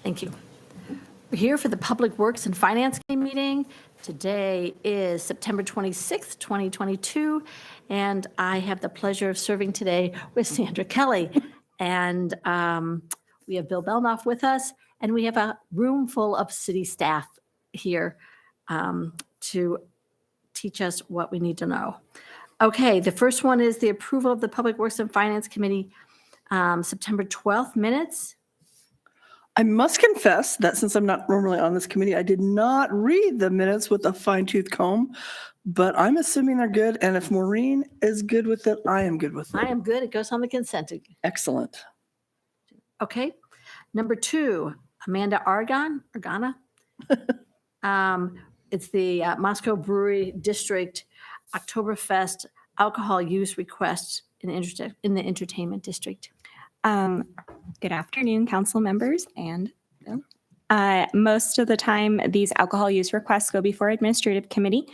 Thank you. We're here for the Public Works and Finance Committee meeting. Today is September 26th, 2022, and I have the pleasure of serving today with Sandra Kelly. And we have Bill Belnoff with us, and we have a room full of city staff here to teach us what we need to know. Okay, the first one is the approval of the Public Works and Finance Committee September 12th minutes. I must confess that since I'm not normally on this committee, I did not read the minutes with a fine-tooth comb, but I'm assuming they're good. And if Maureen is good with it, I am good with it. I am good. It goes on the consent. Excellent. Okay. Number 2, Amanda Argana. It's the Moscow Brewery District Oktoberfest alcohol use request in the entertainment district. Good afternoon, council members and Bill. Most of the time, these alcohol use requests go before administrative committee.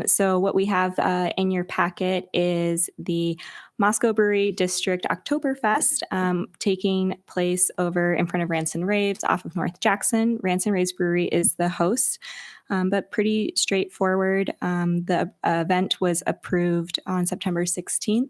So what we have in your packet is the Moscow Brewery District Oktoberfest taking place over in front of Rants and Raves off of North Jackson. Rants and Raves Brewery is the host, but pretty straightforward. The event was approved on September 16th.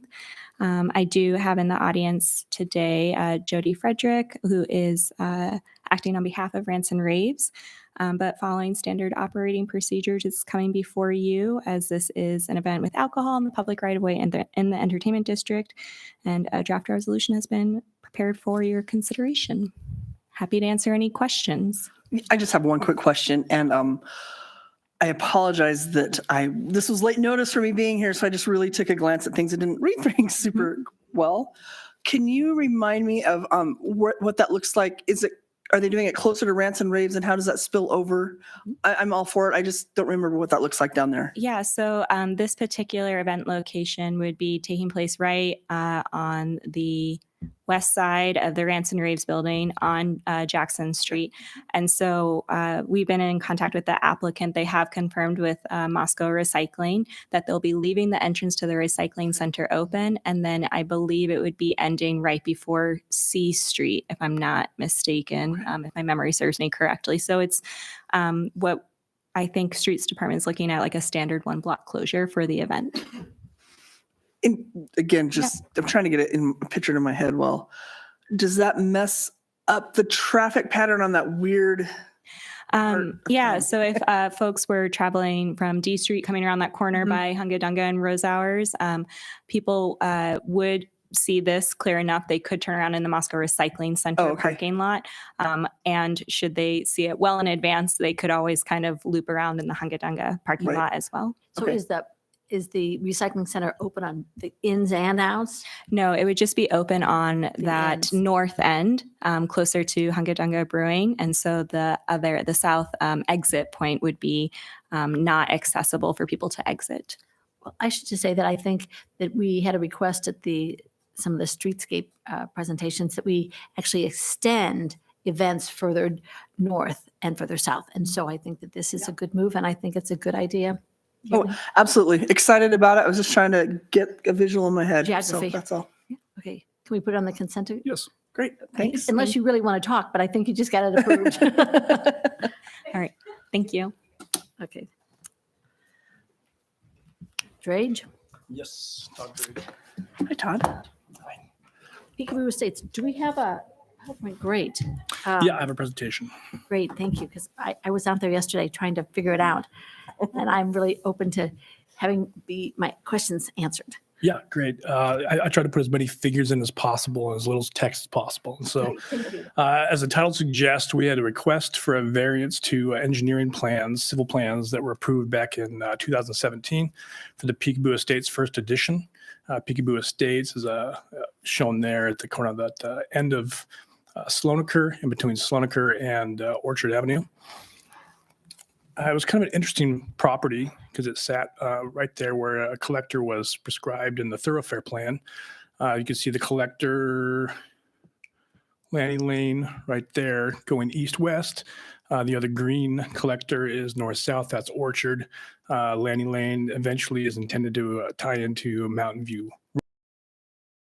I do have in the audience today Jody Frederick, who is acting on behalf of Rants and Raves, but following standard operating procedures, it's coming before you as this is an event with alcohol in the public right-of-way in the entertainment district, and a draft resolution has been prepared for your consideration. Happy to answer any questions. I just have one quick question, and I apologize that this was late notice for me being here, so I just really took a glance at things and didn't read things super well. Can you remind me of what that looks like? Are they doing it closer to Rants and Raves, and how does that spill over? I'm all for it. I just don't remember what that looks like down there. Yeah, so this particular event location would be taking place right on the west side of the Rants and Raves building on Jackson Street. And so we've been in contact with the applicant. They have confirmed with Moscow Recycling that they'll be leaving the entrance to the recycling center open. And then I believe it would be ending right before C Street, if I'm not mistaken, if my memory serves me correctly. So it's what I think Streets Department is looking at, like a standard 1-block closure for the event. And again, I'm trying to get it pictured in my head. Well, does that mess up the traffic pattern on that weird? Yeah. So if folks were traveling from D Street, coming around that corner by Hunga Dunga and Rose Hours, people would see this clear enough. They could turn around in the Moscow Recycling Center parking lot. And should they see it well in advance, they could always kind of loop around in the Hunga Dunga parking lot as well. So is the recycling center open on the ins and outs? No, it would just be open on that north end, closer to Hunga Dunga Brewing. And so the south exit point would be not accessible for people to exit. Well, I should just say that I think that we had a request at some of the streetscape presentations that we actually extend events further north and further south. And so I think that this is a good move, and I think it's a good idea. Oh, absolutely. Excited about it. I was just trying to get a visual in my head. Geography. So that's all. Yeah. Okay. Can we put it on the consent? Yes. Great. Thanks. Unless you really want to talk, but I think you just got it approved. All right. Thank you. Okay. Drage? Yes. Todd Drage. Hi, Todd. Peekaboo Estates. Do we have a PowerPoint? Great. Yeah, I have a presentation. Great. Thank you. Because I was out there yesterday trying to figure it out. And I'm really open to having my questions answered. Yeah, great. I try to put as many figures in as possible and as little text as possible. And so as the title suggests, we had a request for a variance to engineering plans, civil plans that were approved back in 2017 for the Peekaboo Estates first edition. Peekaboo Estates is shown there at the corner of that end of Slonaker, in between Slonaker and Orchard Avenue. It was kind of an interesting property because it sat right there where a collector was prescribed in the thoroughfare plan. You can see the collector landing lane right there going east-west. The other green collector is north-south. That's Orchard. Landing lane eventually is intended to tie into Mountain View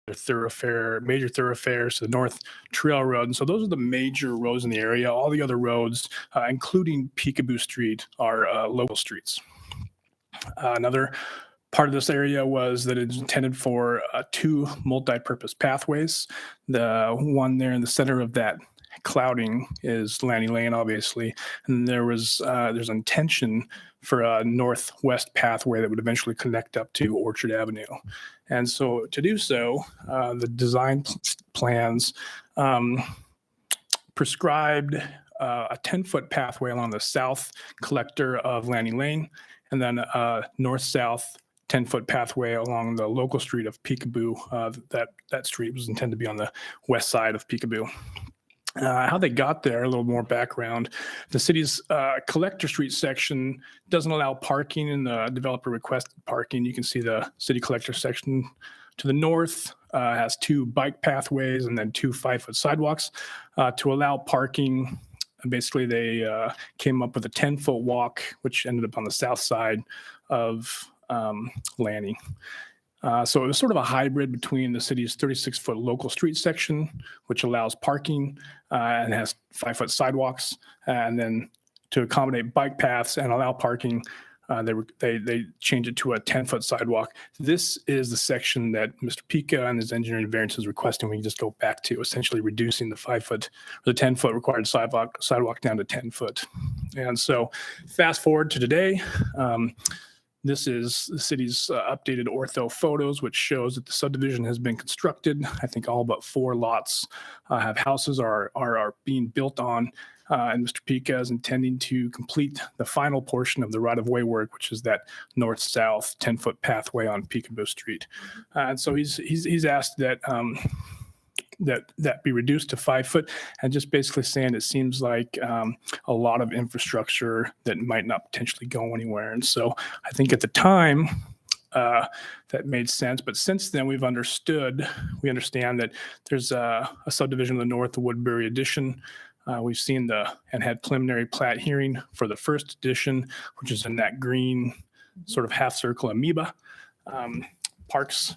major thoroughfares to the north, Trail Road. And so those are the major roads in the area. All the other roads, including Peekaboo Street, are local streets. Another part of this area was that it's intended for two multi-purpose pathways. The one there in the center of that clouding is Lanny Lane, obviously, and there's intention for a northwest pathway that would eventually connect up to Orchard Avenue. And so to do so, the design plans prescribed a 10-foot pathway along the south collector of Lanny Lane, and then a north-south 10-foot pathway along the local street of Peekaboo. That street was intended to be on the west side of Peekaboo. How they got there, a little more background. The city's Collector Street section doesn't allow parking, and the developer requested parking. You can see the city collector section to the north has two bike pathways and then two 5-foot sidewalks. To allow parking, basically they came up with a 10-foot walk, which ended up on the south side of Lanny. So it was sort of a hybrid between the city's 36-foot local street section, which allows parking and has 5-foot sidewalks, and then to accommodate bike paths and allow parking, they changed it to a 10-foot sidewalk. This is the section that Mr. Pica and his engineering variance is requesting. We can just go back to essentially reducing the 5-foot or the 10-foot required sidewalk down to 10-foot. And so fast forward to today. This is the city's updated ortho photos, which shows that the subdivision has been constructed. I think all but 4 lots have houses are being built on, and Mr. Pica is intending to complete the final portion of the right-of-way work, which is that north-south 10-foot pathway on Peekaboo Street. And so he's asked that that be reduced to 5 foot, and just basically saying it seems like a lot of infrastructure that might not potentially go anywhere. And so I think at the time that made sense, but since then we understand that there's a subdivision in the north, the Woodbury Addition. We've seen and had preliminary plat hearing for the first edition, which is in that green sort of half circle amoeba. Parks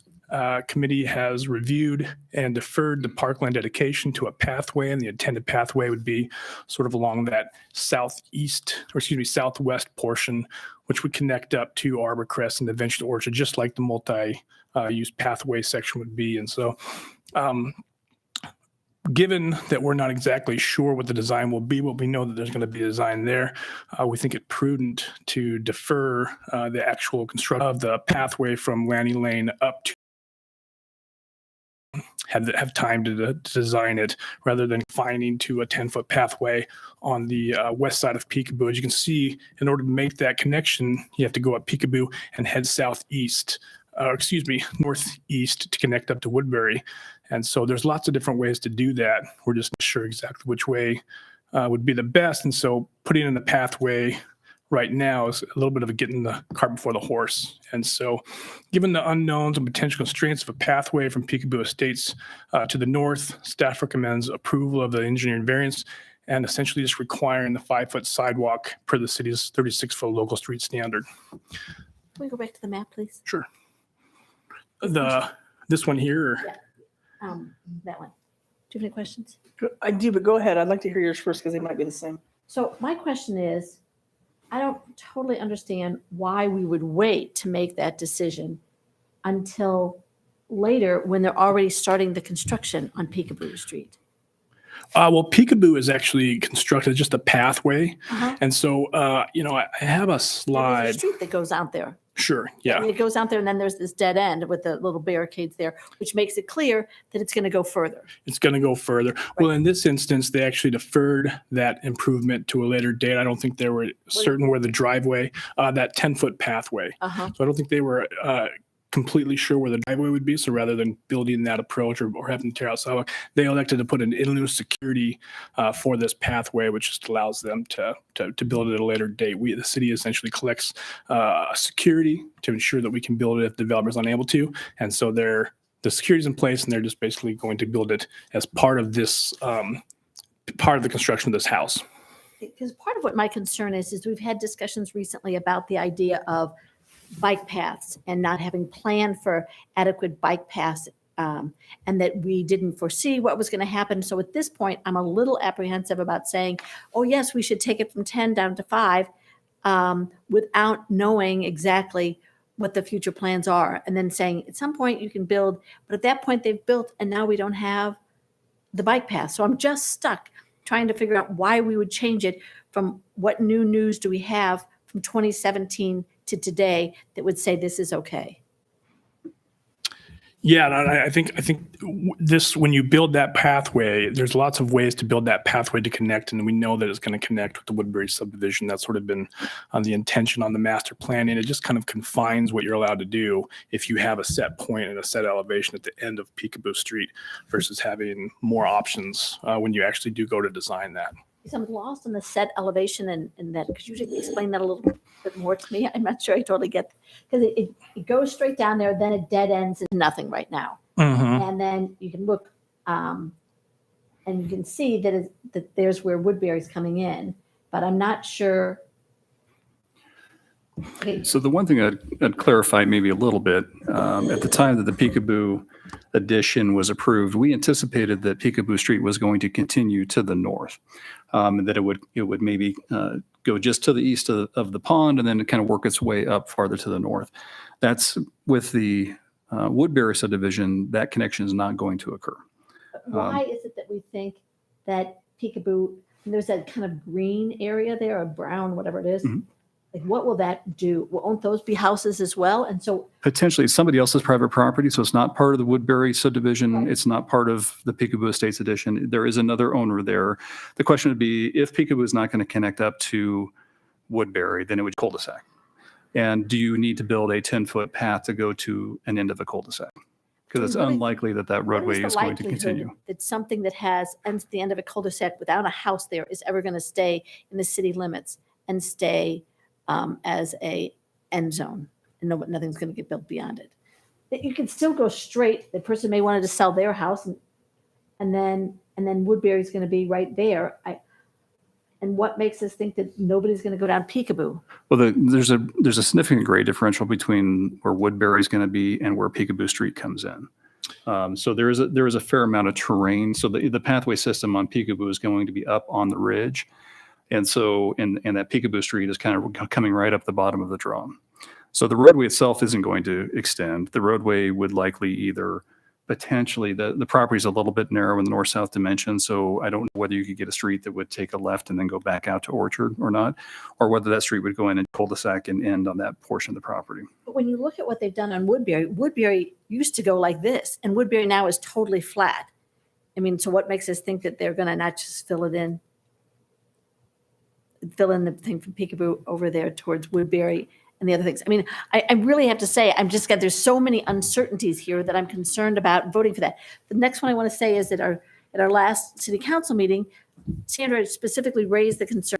Committee has reviewed and deferred the parkland dedication to a pathway, and the intended pathway would be sort of along that southwest portion, which would connect up to Arbor Crest and eventually Orchard, just like the multi-use pathway section would be. And so given that we're not exactly sure what the design will be, but we know that there's going to be a design there, we think it prudent to defer the actual construction of the pathway from Lanny Lane up to have time to design it, rather than confining to a 10-foot pathway on the west side of Peekaboo. As you can see, in order to make that connection, you have to go up Peekaboo and head northeast to connect up to Woodbury. And so there's lots of different ways to do that. We're just not sure exactly which way would be the best. And so putting in the pathway right now is a little bit of a getting the cart before the horse. And so given the unknowns and potential constraints of a pathway from Peekaboo Estates to the north, staff recommends approval of the engineering variance and essentially just requiring the 5-foot sidewalk per the city's 36-foot local street standard. Can we go back to the map, please? Sure. This one here? Yeah. That one. Do you have any questions? I do, but go ahead. I'd like to hear yours first because they might be the same. So my question is, I don't totally understand why we would wait to make that decision until later when they're already starting the construction on Peekaboo Street. Well, Peekaboo is actually constructed just a pathway. And so, I have a There's slide. a street that goes out there. Sure. Yeah. And it goes out there, and then there's this dead end with the little barricades there, which makes it clear that it's going to go further. It's going to go further. Well, in this instance, they actually deferred that improvement to a later date. I don't think they were certain where the driveway, that 10-foot pathway. So I don't think they were completely sure where the driveway would be. So rather than building that approach or having to tear out sidewalk, they elected to put an in-lieu security for this pathway, which just allows them to build it at a later date. The city essentially collects security to ensure that we can build it if the developer's unable to. And so the security's in place, and they're just basically going to build it as part of this, part of the construction of this house. Because part of what my concern is we've had discussions recently about the idea of bike paths and not having planned for adequate bike paths and that we didn't foresee what was going to happen. So at this point, I'm a little apprehensive about saying, oh, yes, we should take it from 10 down to 5 without knowing exactly what the future plans are. And then saying at some point you can build, but at that point they've built and now we don't have the bike path. So I'm just stuck trying to figure out why we would change it from what new news do we have from 2017 to today that would say this is okay. Yeah, and I think this, when you build that pathway, there's lots of ways to build that pathway to connect, and we know that it's going to connect with the Woodbury subdivision. That's sort of been the intention on the master plan, and it just kind of confines what you're allowed to do if you have a set point and a set elevation at the end of Peekaboo Street versus having more options when you actually do go to design that. I'm lost in the set elevation and that. Could you explain that a little bit more to me? I'm not sure I totally get, because it goes straight down there, then it dead ends into nothing right now. Mm-hmm. And then you can look and you can see that there's where Woodbury's coming in, but I'm not sure. Okay. So the one thing I'd clarify maybe a little bit, at the time that the Peekaboo addition was approved, we anticipated that Peekaboo Street was going to continue to the north, and that it would maybe go just to the east of the pond and then kind of work its way up farther to the north. That's with the Woodbury subdivision, that connection is not going to occur. Why is it that we think that Peekaboo, and there's that kind of green area there, or brown, whatever it is, Mhm. like what will that do? Won't those be houses as well? And so Potentially it's somebody else's private property, so it's not part of the Woodbury subdivision. Right. It's not part of the Peekaboo Estates addition. There is another owner there. The question would be, if Peekaboo is not going to connect up to Woodbury, then it would cul-de-sac. And do you need to build a 10-foot path to go to an end of a cul-de-sac? Because it's What is- unlikely that what roadway the is going to likelihood continue. that something that ends at the end of a cul-de-sac without a house there is ever going to stay in the city limits and stay as a end zone, and nothing's going to get built beyond it? That you can still go straight. The person may wanted to sell their house, and then Woodbury's going to be right there. And what makes us think that nobody's going to go down Peekaboo? Well, there's a significant grade differential between where Woodbury is going to be and where Peekaboo Street comes in. So there is a fair amount of terrain. So the pathway system on Peekaboo is going to be up on the ridge. And so, and that Peekaboo Street is kind of coming right up the bottom of the draw. So the roadway itself isn't going to extend. The roadway would likely either potentially, the property is a little bit narrow in the north-south dimension, so I don't know whether you could get a street that would take a left and then go back out to Orchard or not, or whether that street would go in and cul-de-sac and end on that portion of the property. But when you look at what they've done on Woodbury used to go like this, and Woodbury now is totally flat. I mean, so what makes us think that they're going to not just fill in the thing from Peekaboo over there towards Woodbury and the other things? I mean, I really have to say, there's so many uncertainties here that I'm concerned about voting for that. The next one I want to say is that at our last city council meeting, Sandra specifically raised the concern.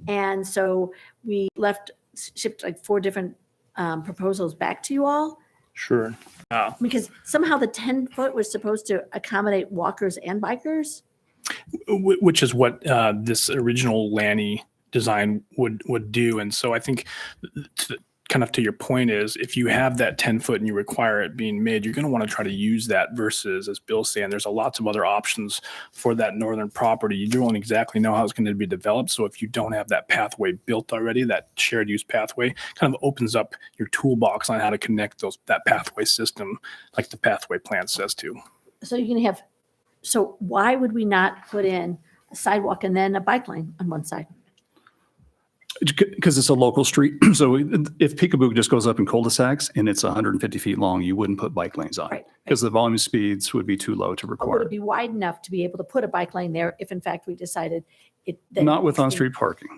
And so we shipped like 4 different proposals back to you all, Sure. because somehow the 10-foot was supposed to accommodate walkers and bikers. Which is what this original Lanny design would do. And so I think kind of to your point is, if you have that 10-foot and you require it being made, you're going to want to try to use that versus, as Bill's saying, there's lots of other options for that northern property. You don't exactly know how it's going to be developed. So if you don't have that pathway built already, that shared use pathway kind of opens up your toolbox on how to connect that pathway system, like the pathway plan says to. So why would we not put in a sidewalk and then a bike lane on one side? Because it's a local street. So if Peekaboo just goes up in cul-de-sacs and it's 150 feet long, you wouldn't put bike lanes on it. Right. Because the volume speeds would be too low to Or would require. it be wide enough to be able to put a bike lane there if in fact we decided it? that- Not with on-street parking.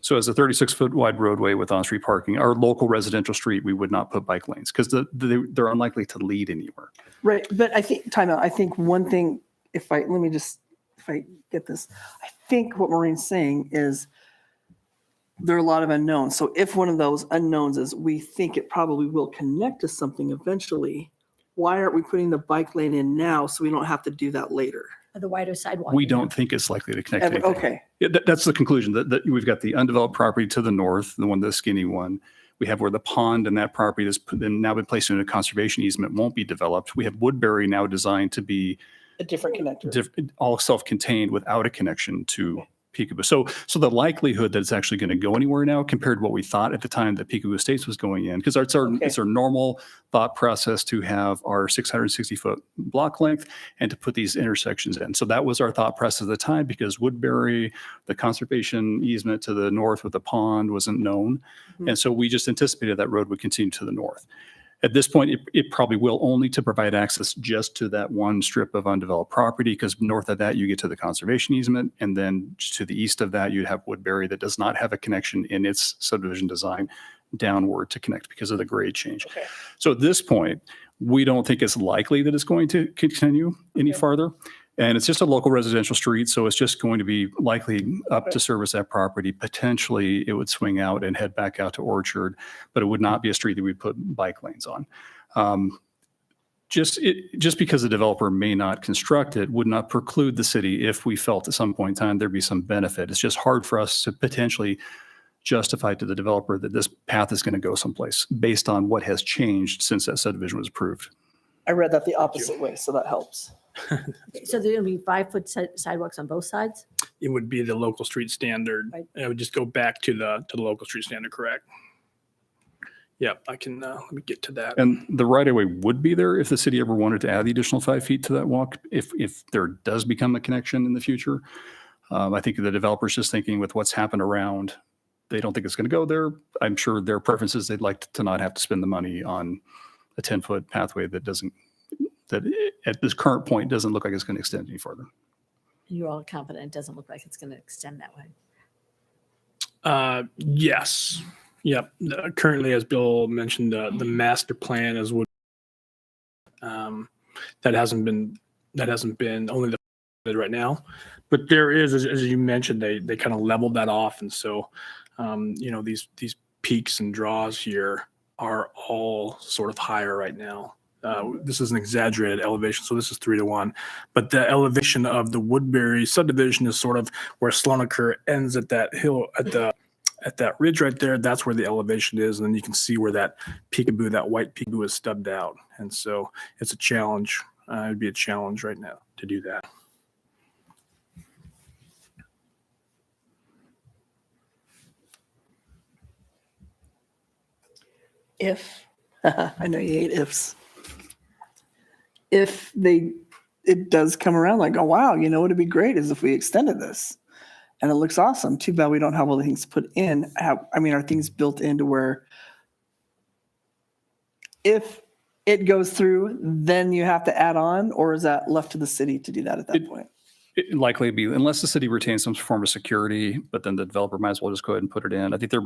So as a 36-foot wide roadway with on-street parking, our local residential street, we would not put bike lanes because they're unlikely to lead anywhere. Right, but I think, time out, I think one thing, if I get this, I think what Maureen's saying is there are a lot of unknowns. So if one of those unknowns is we think it probably will connect to something eventually, why aren't we putting the bike lane in now so we don't have to do that later? Or the wider sidewalk. We don't think it's likely to connect to anything. Okay, Yeah, that's the conclusion, that we've got the undeveloped property to the north, the skinny one. We have where the pond and that property that's now been placed in a conservation easement won't be developed. We have Woodbury now designed to be A different connector. all self-contained without a connection to Peekaboo. So the likelihood that it's actually going to go anywhere now compared to what we thought at the time that Peekaboo Estates was going in, because it's our normal thought process to have our 660-foot block length and to put these intersections in. So that was our thought process at the time, because Woodbury, the conservation easement to the north with the pond wasn't known. And so we just anticipated that road would continue to the north. At this point, it probably will only to provide access just to that one strip of undeveloped property, because north of that, you get to the conservation easement. And then to the east of that, you'd have Woodbury that does not have a connection in its subdivision design downward to connect because of the grade change. Okay. So at this point, we don't think it's likely that it's going to continue any farther. And it's just a local residential street, so it's just going to be likely up to service that property. Potentially, it would swing out and head back out to Orchard, but it would not be a street that we put bike lanes on. Just because the developer may not construct it would not preclude the city, if we felt at some point in time there'd be some benefit. It's just hard for us to potentially justify to the developer that this path is going to go someplace based on what has changed since that subdivision was approved. I read that the opposite way, so that helps. So there's going to be 5-foot sidewalks on both sides? It would be the local street standard. Right. And it would just go back to the local street standard, correct? Yep, I can, let me get to that. And the right-of-way would be there if the city ever wanted to add the additional 5 feet to that walk, if there does become a connection in the future. I think the developer's just thinking with what's happened around, they don't think it's going to go there. I'm sure their preferences, they'd like to not have to spend the money on a 10-foot pathway that at this current point doesn't look like it's going to extend any further. You're all confident it doesn't look like it's going to extend that way? Yes. Yep. Currently, as Bill mentioned, the master plan is what that hasn't been only the right now, but there is, as you mentioned, they kind of leveled that off, and so these peaks and draws here are all sort of higher right now. This is an exaggerated elevation, so this is 3-to-1. But the elevation of the Woodbury subdivision is sort of where Slonaker ends at that hill, at that ridge right there. That's where the elevation is, and then you can see where that peekaboo, that white peekaboo, is stubbed out. And so it's a challenge. It'd be a challenge right now to do that. If, I know you hate ifs. If it does come around like, oh, wow, what'd be great is if we extended this and it looks awesome. Too bad we don't have all the things put in. Are things built into where if it goes through, then you have to add on, or is that left to the city to do that at that point? It likely be, unless the city retains some form of security, but then the developer might as well just go ahead and put it in. I think they're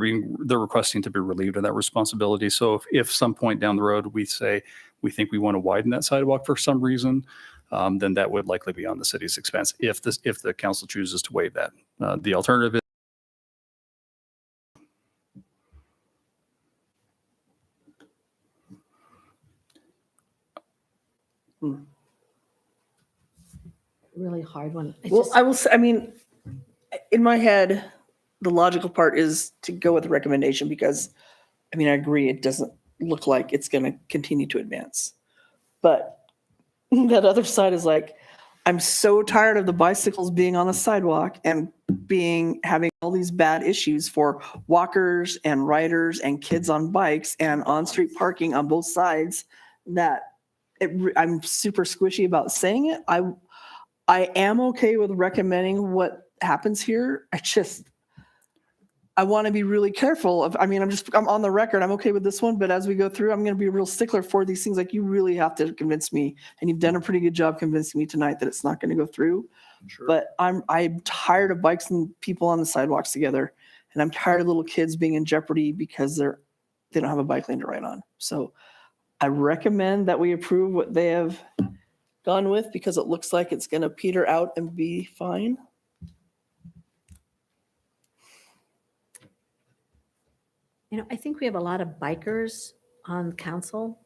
requesting to be relieved of that responsibility. So if some point down the road we say we think we want to widen that sidewalk for some reason, then that would likely be on the city's expense if the council chooses to waive that. The alternative is Really hard one. I will say, in my head, the logical part is to go with the recommendation because, I agree, it doesn't look like it's going to continue to advance. But that other side is like, I'm so tired of the bicycles being on the sidewalk and having all these bad issues for walkers and riders and kids on bikes and on-street parking on both sides that I'm super squishy about saying it. I am okay with recommending what happens here. I want to be really careful of, I'm on the record. I'm okay with this one, but as we go through, I'm going to be a real stickler for these things. Like, you really have to convince me, and you've done a pretty good job convincing me tonight that it's not going to go through. Sure. But I'm tired of bikes and people on the sidewalks together. And I'm tired of little kids being in jeopardy because they don't have a bike lane to ride on. So I recommend that we approve what they have gone with because it looks like it's going to peter out and be fine. I think we have a lot of bikers on council,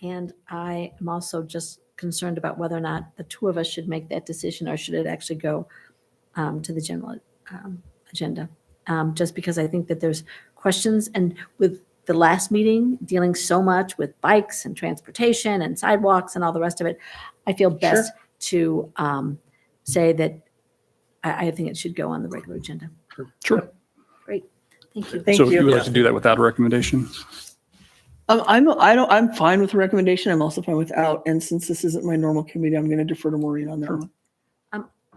and I am also just concerned about whether or not the two of us should make that decision, or should it actually go to the general agenda? Just because I think that there's questions, and with the last meeting, dealing so much with bikes and transportation and sidewalks and all the rest of it, I feel best to say that I think it should go on the regular agenda. Sure. Great. Thank you. Thank So you. you would like to do that without a recommendation? I'm fine with the recommendation. I'm also fine without. And since this isn't my normal committee, I'm going to defer to Maureen on that one.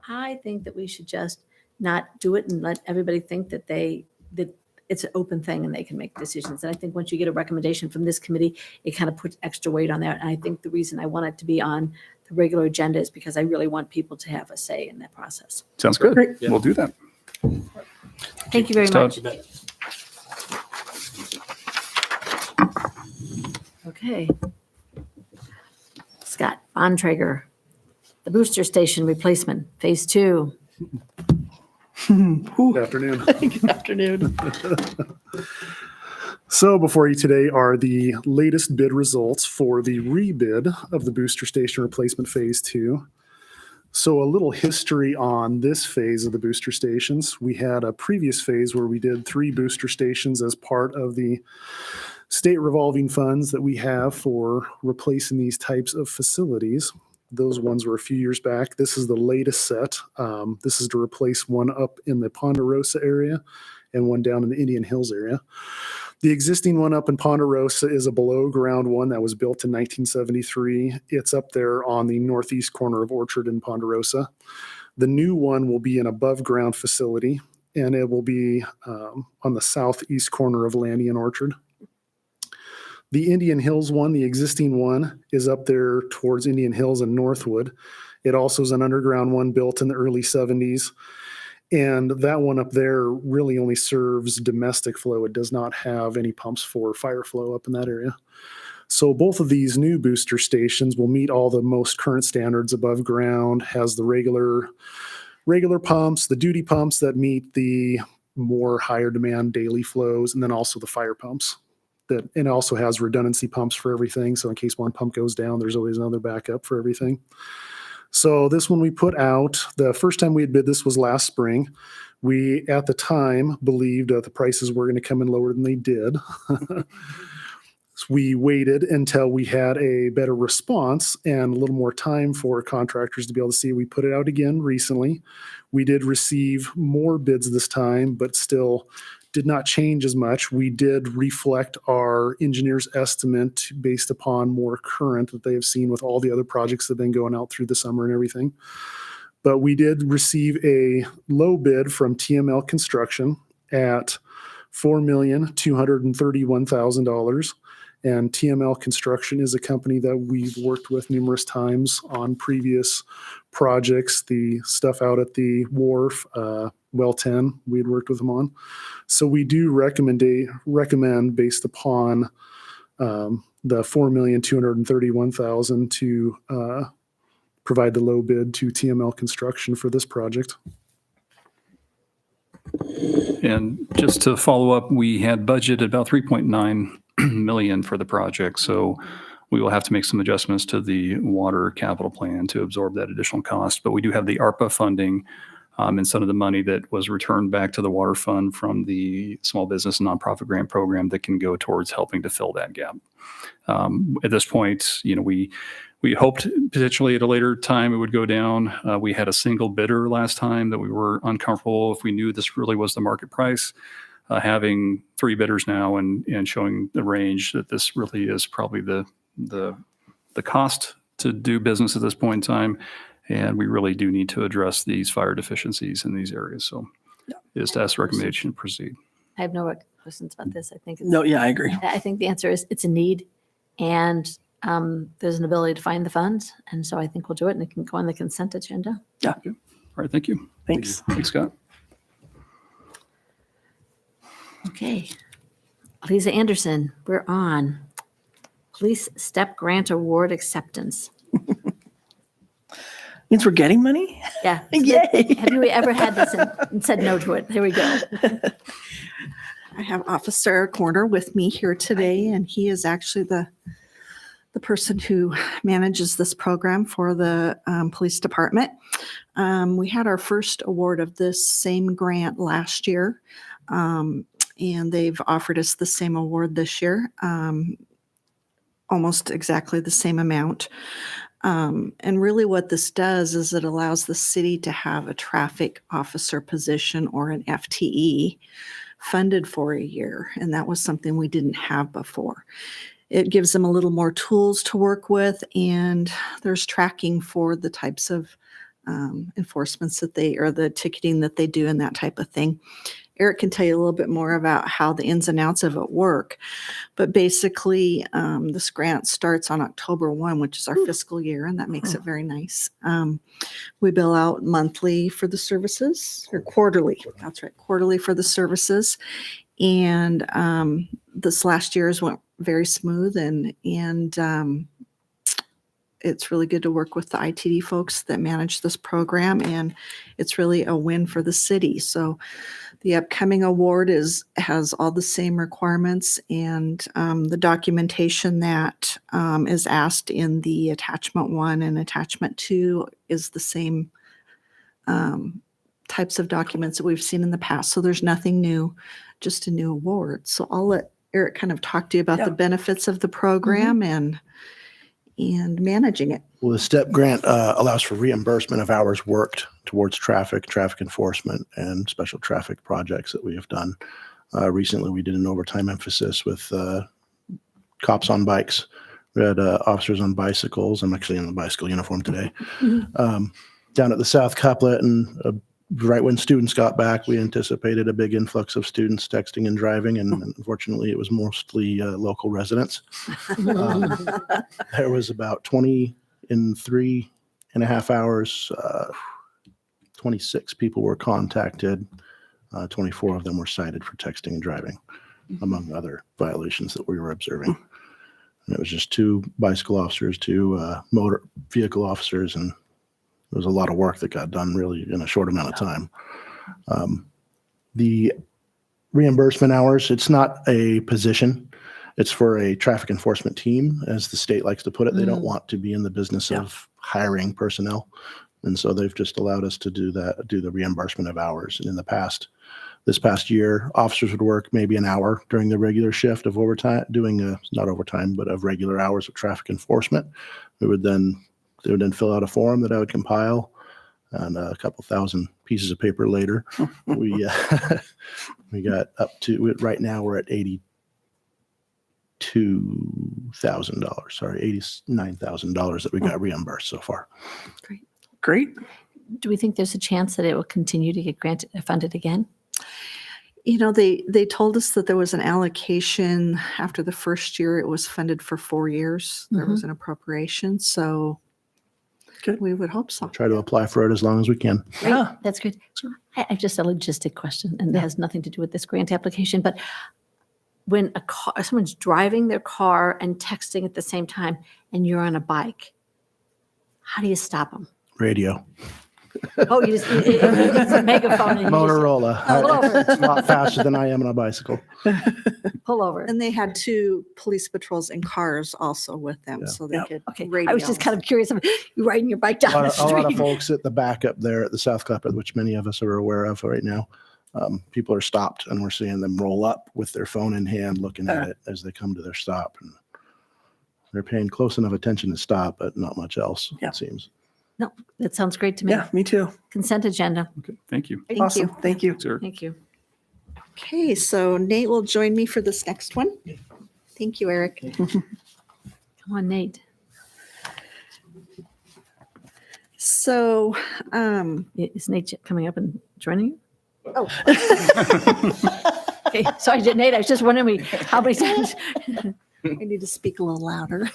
I think that we should just not do it and let everybody think that that it's an open thing and they can make decisions. And I think once you get a recommendation from this committee, it kind of puts extra weight on there. And I think the reason I want it to be on the regular agenda is because I really want people to have a say in that process. Sounds good. Great. We'll do that. Thank you very Thanks, much. Okay. Scott Bontrager, the booster station replacement, phase 2. Good afternoon. Good afternoon. So before you today are the latest bid results for the rebid of the booster station replacement phase 2. So a little history on this phase of the booster stations. We had a previous phase where we did 3 booster stations as part of the state revolving funds that we have for replacing these types of facilities. Those ones were a few years back. This is the latest set. This is to replace one up in the Ponderosa area and one down in the Indian Hills area. The existing one up in Ponderosa is a below ground one that was built in 1973. It's up there on the northeast corner of Orchard in Ponderosa. The new one will be an above ground facility, and it will be on the southeast corner of Landy and Orchard. The Indian Hills one, the existing one, is up there towards Indian Hills and Northwood. It also is an underground one built in the early 70s. And that one up there really only serves domestic flow. It does not have any pumps for fire flow up in that area. So both of these new booster stations will meet all the most current standards above ground, has the regular pumps, the duty pumps that meet the more higher demand daily flows, and then also the fire pumps. And it also has redundancy pumps for everything. So in case one pump goes down, there's always another backup for everything. So this one we put out, the first time we had bid this was last spring. We, at the time, believed the prices were going to come in lower than they did. So we waited until we had a better response and a little more time for contractors to be able to see. We put it out again recently. We did receive more bids this time, but still did not change as much. We did reflect our engineer's estimate based upon more current that they have seen with all the other projects that have been going out through the summer and everything. But we did receive a low bid from TML Construction at $4,231,000. And TML Construction is a company that we've worked with numerous times on previous projects, the stuff out at the wharf, Well 10, we had worked with them on. So we do recommend based upon the $4,231,000 to provide the low bid to TML Construction for this project. And just to follow up, we had budgeted about 3.9 million for the project. So we will have to make some adjustments to the water capital plan to absorb that additional cost. But we do have the ARPA funding and some of the money that was returned back to the water fund from the small business and nonprofit grant program that can go towards helping to fill that gap. At this point, we hoped potentially at a later time it would go down. We had a single bidder last time that we were uncomfortable if we knew this really was the market price. Having 3 bidders now and showing the range that this really is probably the cost to do business at this point in time. And we really do need to address these fire deficiencies in these areas. So it is to ask recommendation to proceed. I have no questions about this. I think No, yeah, I agree. I think the answer is it's a need, and there's an ability to find the funds, and so I think we'll do it, and it can go on the consent agenda. Yeah. All right. Thank you. Thanks. Thanks, Scott. Okay. Lisa Anderson, we're on Police Step Grant Award Acceptance. Means we're getting money? Yeah. Yay. Have you ever had this and said no to it? Here we go. I have Officer Corner with me here today, and he is actually the person who manages this program for the police department. We had our first award of this same grant last year. and they've offered us the same award this year, almost exactly the same amount. And really what this does is it allows the city to have a traffic officer position or an FTE funded for a year. And that was something we didn't have before. It gives them a little more tools to work with, and there's tracking for the types of enforcements that or the ticketing that they do and that type of thing. Eric can tell you a little bit more about how the ins and outs of it work. But basically, this grant starts on October 1, which is our fiscal year, and that makes it very nice. We bill out monthly for the services, or quarterly. That's right, quarterly for the services. And this last year's went very smooth, and it's really good to work with the ITD folks that manage this program, and it's really a win for the city. So the upcoming award has all the same requirements, and the documentation that is asked in the attachment 1 and attachment 2 is the same types of documents that we've seen in the past. So there's nothing new, just a new award. So I'll let Eric kind of talk to you about the benefits of the program and managing it. Well, the STEP grant allows for reimbursement of hours worked towards traffic enforcement, and special traffic projects that we have done. Recently, we did an overtime emphasis with cops on bikes. We had officers on bicycles. I'm actually in the bicycle uniform today. Down at the South Couplet, and right when students got back, we anticipated a big influx of students texting and driving, and unfortunately, it was mostly local residents. There was about 20 in 3.5 hours. 26 people were contacted. 24 of them were cited for texting and driving, among other violations that we were observing. And it was just 2 bicycle officers, 2 motor vehicle officers, and there was a lot of work that got done really in a short amount of time. The reimbursement hours, it's not a position. It's for a traffic enforcement team, as the state likes to put it. They don't want to be in the business of hiring personnel. And so they've just allowed us to do the reimbursement of hours. And in this past year, officers would work maybe an hour during the regular shift of overtime, doing not overtime, but of regular hours of traffic enforcement. They would then fill out a form that I would compile, and a couple thousand pieces of paper later, we got up to, right now we're at $82,000, sorry, $89,000 that we got reimbursed so far. Great. Do we think there's a chance that it will continue to get funded again? You know, they told us that there was an allocation after the first year. It was funded for 4 years. There was an appropriation, so Good. we would hope so. Try to apply for it as long as we can. Yeah. That's good. I have just a logistic question, and it has nothing to do with this grant application, but when someone's driving their car and texting at the same time, and you're on a bike, how do you stop them? Radio. Oh, you just, it's a megaphone. And you Motorola. Pull over. It's a lot faster than I am on a bicycle. just pull over. And they had 2 police patrols in cars also with them, so they could Okay, radio. I was just kind of curious. You riding your bike down the A lot of street. folks at the back up there at the South Couplet, which many of us are aware of right now. People are stopped, and we're seeing them roll up with their phone in hand, looking at it as they come to their stop. And they're paying close enough attention to stop, but not much else, Yeah. it seems. No, that sounds great to me. Yeah, me too. Consent agenda. Okay, thank you. Thank Awesome. you. Thank you. Sir. Thank you. Okay, so Nate will join me for this next one. Thank you, Eric. Come on, Nate. So, Is Nate coming up and joining you? oh, Okay, sorry, Nate, I was just wondering how many times. I need to speak a little louder.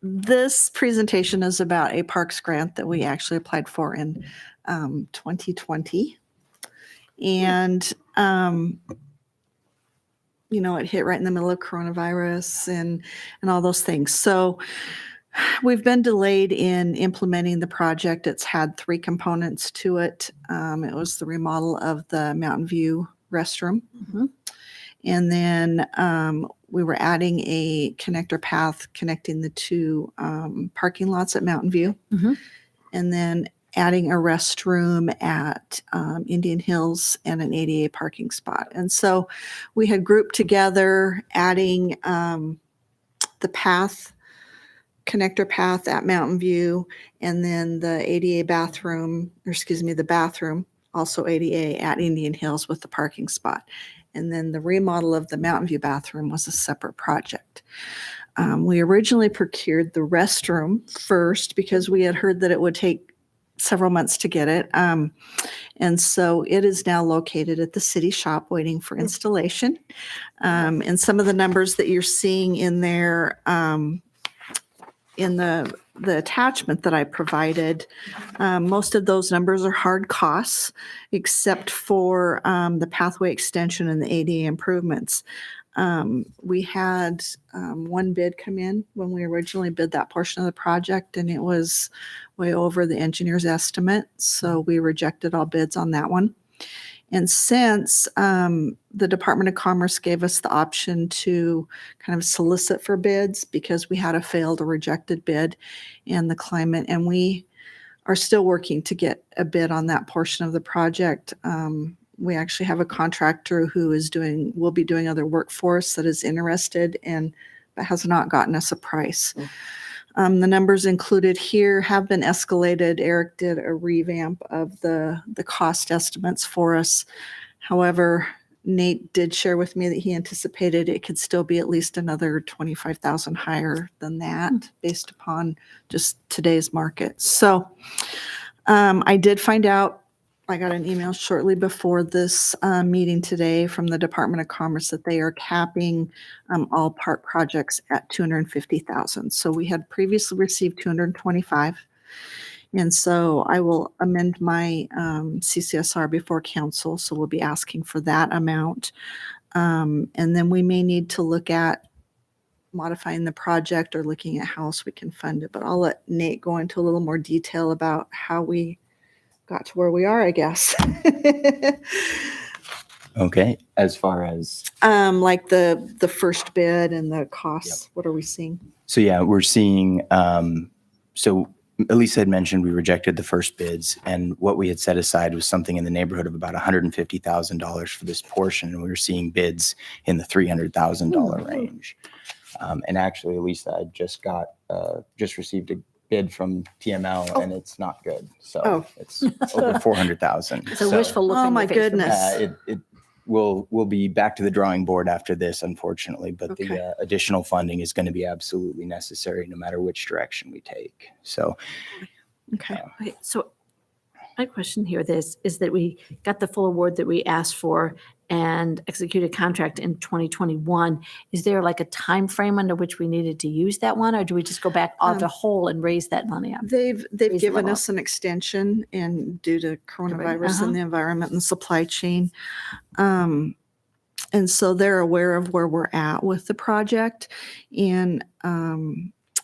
This presentation is about a parks grant that we actually applied for in 2020. And, you know, it hit right in the middle of coronavirus and all those things. So we've been delayed in implementing the project. It's had 3 components to it. It was the remodel of the Mountain View restroom. Mhm. And then we were adding a connector path connecting the 2 parking lots at Mountain View. Mhm. And then adding a restroom at Indian Hills and an ADA parking spot. And so we had grouped together adding the path, connector path at Mountain View, and then the ADA bathroom, or excuse me, the bathroom, also ADA at Indian Hills with the parking spot. And then the remodel of the Mountain View bathroom was a separate project. We originally procured the restroom first because we had heard that it would take several months to get it. And so it is now located at the city shop waiting for installation. And some of the numbers that you're seeing in there, in the attachment that I provided, most of those numbers are hard costs, except for the pathway extension and the ADA improvements. We had one bid come in when we originally bid that portion of the project, and it was way over the engineer's estimate. So we rejected all bids on that one. And since the Department of Commerce gave us the option to kind of solicit for bids because we had a failed or rejected bid in the climate, and we are still working to get a bid on that portion of the project. We actually have a contractor who will be doing other work for us that is interested and but has not gotten us a price. The numbers included here have been escalated. Eric did a revamp of the cost estimates for us. However, Nate did share with me that he anticipated it could still be at least another $25,000 higher than that based upon just today's market. So I did find out, I got an email shortly before this meeting today from the Department of Commerce that they are capping all park projects at $250,000. So we had previously received $225,000. And so I will amend my CCSR before council. So we'll be asking for that amount. And then we may need to look at modifying the project or looking at how else we can fund it. But I'll let Nate go into a little more detail about how we got to where we are, I guess. Okay, as far as Like the first bid and the costs, what are we seeing? so yeah, we're seeing so Elisa had mentioned we rejected the first bids, and what we had set aside was something in the neighborhood of about $150,000 for this portion, and we were seeing bids in the $300,000 range. And actually, Elisa, I just received a bid from TML, and it's not good. So it's over 400,000. It's a wishful look. Oh, on my your face for me. goodness. We'll be back to the drawing board after this, unfortunately, but Okay. the additional funding is going to be absolutely necessary no matter which direction we take. So Okay. Okay, so my question here is that we got the full award that we asked for and executed contract in 2021. Is there like a time frame under which we needed to use that one, or do we just go back on the whole and raise that money up? They've Raise the given level us an extension and due to coronavirus and the environment and supply chain. And so they're aware of where we're at with the project. And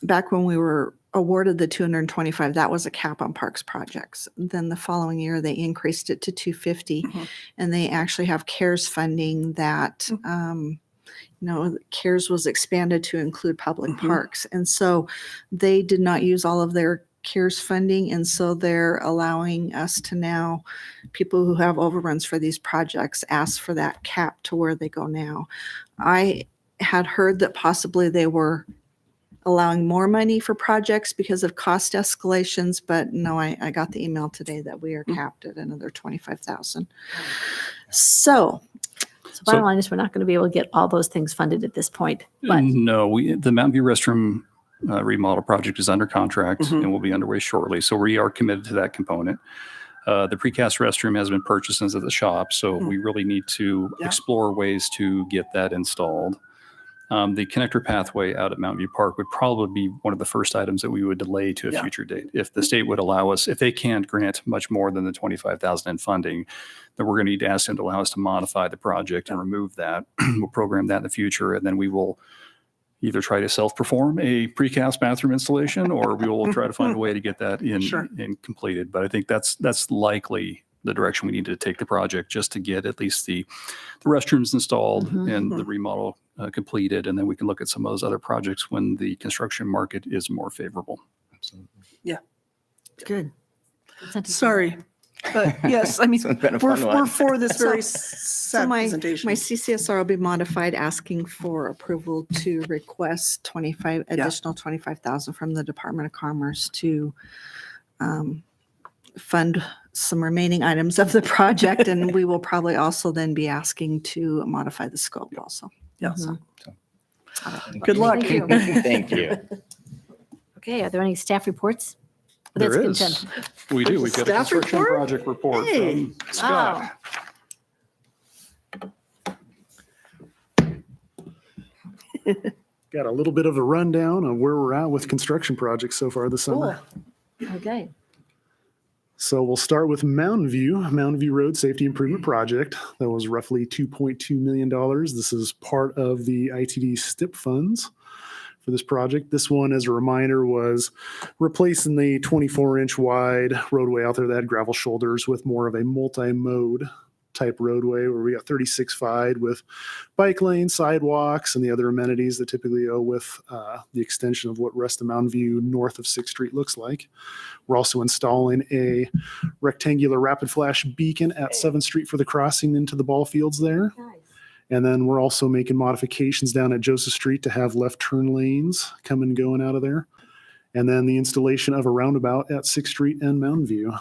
back when we were awarded the 225, that was a cap on parks projects. Then the following year, they increased it to 250. And they actually have CARES funding that, CARES was expanded to include public parks. And so they did not use all of their CARES funding. And so they're allowing us to now, people who have overruns for these projects, ask for that cap to where they go now. I had heard that possibly they were allowing more money for projects because of cost escalations, but no, I got the email today that we are capped at another 25,000. So Bottom line is we're not going to be able to get all those things funded at this point, but No, the Mountain View restroom remodel project is under contract and will be underway shortly. So we are committed to that component. The precast restroom has been purchased into the shop, so we really need to explore ways to get that installed. The connector pathway out at Mountain View Park would probably be one of the first items that we would delay to a future date. If the state would allow us, if they can't grant much more than the $25,000 in funding, then we're going to need to ask them to allow us to modify the project and remove that. We'll program that in the future, and then we will either try to self-perform a precast bathroom installation, or we will try to find a way to get that in completed. But I think that's likely the direction we need to take the project, just to get at least the restrooms installed and the remodel completed, and then we can look at some of those other projects when the construction market is more favorable. absolutely. good. Consent agenda. Sorry. But yes, I mean, This one's been a we're, fun one. we're for this very So sad my presentation. CCSR will be modified, asking for approval to request additional 25,000 from the Department of Commerce to fund some remaining items of the project. And we will probably also then be asking to modify the scope also. Yes. Thank Good you. luck. Thank you. Thank you. Okay, are there any staff reports? There That's is. consent. We do. We've got a Staff construction report? project report Hey. from Scott. Got a little bit of a rundown of where we're at with construction projects so far this summer. Cool. Okay. So we'll start with Mountain View Road Safety Improvement Project. That was roughly $2.2 million. This is part of the ITD STIP funds for this project. This one, as a reminder, was replacing the 24-inch wide roadway out there that had gravel shoulders with more of a multi-mode type roadway where we got 36 wide with bike lanes, sidewalks, and the other amenities that typically go with the extension of what rest of Mountain View north of 6th Street looks like. We're also installing a rectangular rapid flash beacon at 7th Street for the crossing into the ball fields there. Nice. And then we're also making modifications down at Joseph Street to have left turn lanes coming and going out of there. And then the installation of a roundabout at 6th Street and Mountain View.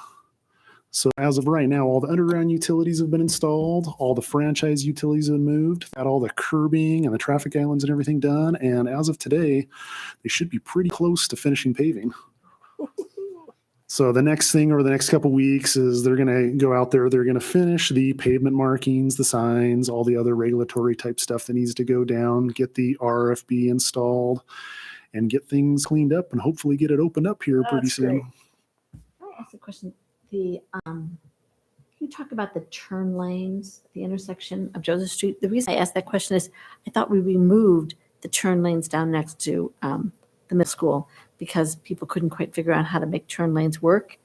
So as of right now, all the underground utilities have been installed, all the franchise utilities have been moved, got all the curbing and the traffic islands and everything done. And as of today, they should be pretty close to finishing paving. So the next thing over the next couple weeks is they're going to go out there, they're going to finish the pavement markings, the signs, all the other regulatory type stuff that needs to go down, get the RFB installed, and get things cleaned up and hopefully get it opened up here pretty That's soon. great. Can I ask a question? Can you talk about the turn lanes, at the intersection of Joseph Street? The reason I asked that question is I thought we removed the turn lanes down next to the middle school because people couldn't quite figure out how to make turn lanes work.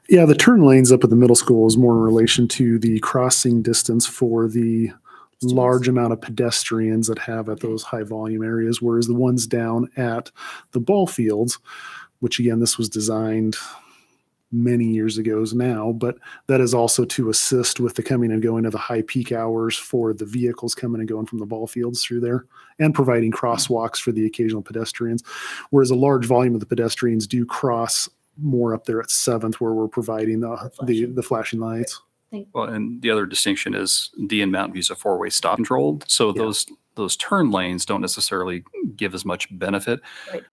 Yeah, the turn lanes up at the middle school is more in relation to the crossing distance for the large amount of pedestrians that have at those high volume areas, whereas the ones down at the ball fields, which again, this was designed many years ago now, but that is also to assist with the coming and going of the high peak hours for the vehicles coming and going from the ball fields through there and providing crosswalks for the occasional pedestrians. Whereas a large volume of the pedestrians do cross more up there at 7th where we're providing the flashing lights. Well, and the other distinction is D and Mountain View is a four-way stop controlled. So Yeah. those turn lanes don't necessarily give as much benefit.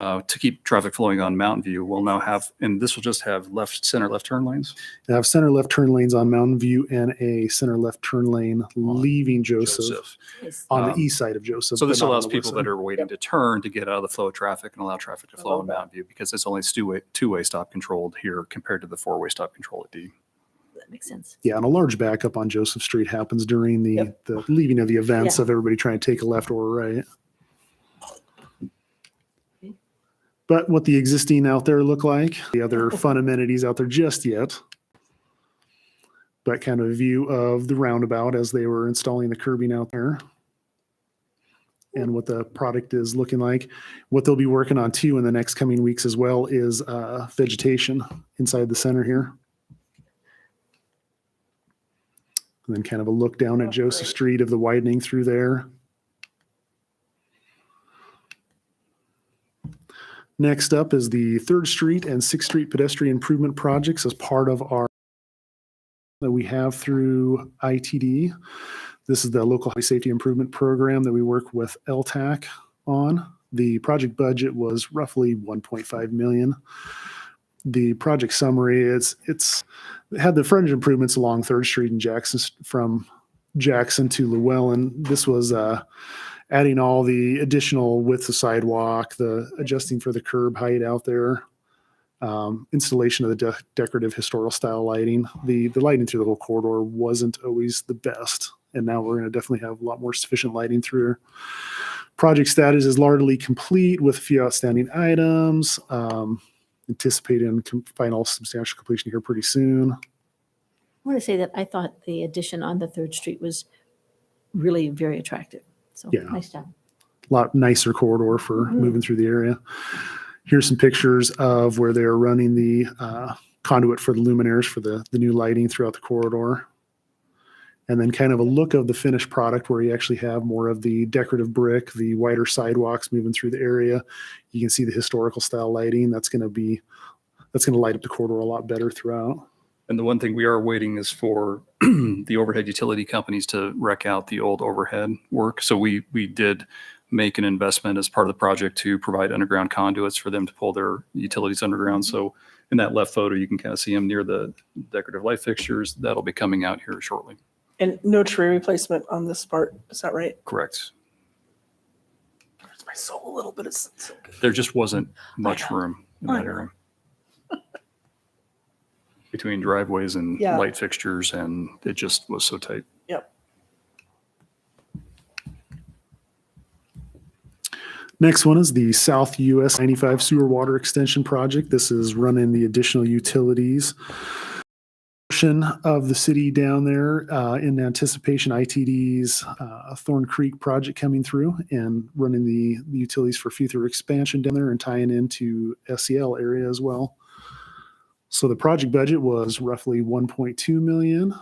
Right. To keep traffic flowing on Mountain View, we'll now have, and this will just have center left turn lanes. They have center left turn lanes on Mountain View and a center left turn lane leaving Joseph Nice. on the Um, east side of Joseph. So but this not on allows the west people side. that are waiting to turn to get out of the flow of traffic and allow traffic to flow on Mountain View because it's only two-way stop controlled here compared to the four-way stop control at D. That makes sense. Yeah, and a large backup on Joseph Street happens during the leaving of the events Yeah. of everybody trying to take a left or a right. Okay. But what the existing out there look like, the other fun amenities out there just yet, but kind of a view of the roundabout as they were installing the curbing out there and what the product is looking like. What they'll be working on too in the next coming weeks as well is vegetation inside the center here. And then kind of a look down at Joseph Street of the widening through there. Next up is the 3rd Street and 6th Street pedestrian improvement projects as part of our that we have through ITD. This is the local high safety improvement program that we work with LTAC on. The project budget was roughly $1.5 million. The project summary it had the frontage improvements along 3rd Street and Jackson from Jackson to Llewellyn. This was adding all the additional width of sidewalk, the adjusting for the curb height out there, installation of the decorative historical style lighting. The lighting through the whole corridor wasn't always the best, and now we're going to definitely have a lot more sufficient lighting through. Project status is largely complete with a few outstanding items. Anticipating final substantial completion here pretty soon. I want to say that I thought the addition on the 3rd Street was really very attractive. So Yeah. nice job. A lot nicer corridor for moving through the area. Here's some pictures of where they're running the conduit for the luminaires for the new lighting throughout the corridor. And then kind of a look of the finished product where you actually have more of the decorative brick, the wider sidewalks moving through the area. You can see the historical style lighting. That's going to light up the corridor a lot better throughout. And the one thing we are waiting is for the overhead utility companies to wreck out the old overhead work. So we did make an investment as part of the project to provide underground conduits for them to pull their utilities underground. So in that left photo, you can kind of see them near the decorative light fixtures. That'll be coming out here shortly. And no tree replacement on this part, is that right? Correct. Hurts my soul a little bit. It's so good. There just wasn't much know. room in I that know. area. Between driveways and Yeah. light fixtures, and it just was so tight. Yep. Next one is the South US 95 Sewer Water Extension Project. This is running the additional utilities portion of the city down there in anticipation ITD's Thorn Creek project coming through and running the utilities for future expansion down there and tying into SEL area as well. So the project budget was roughly 1.2 million.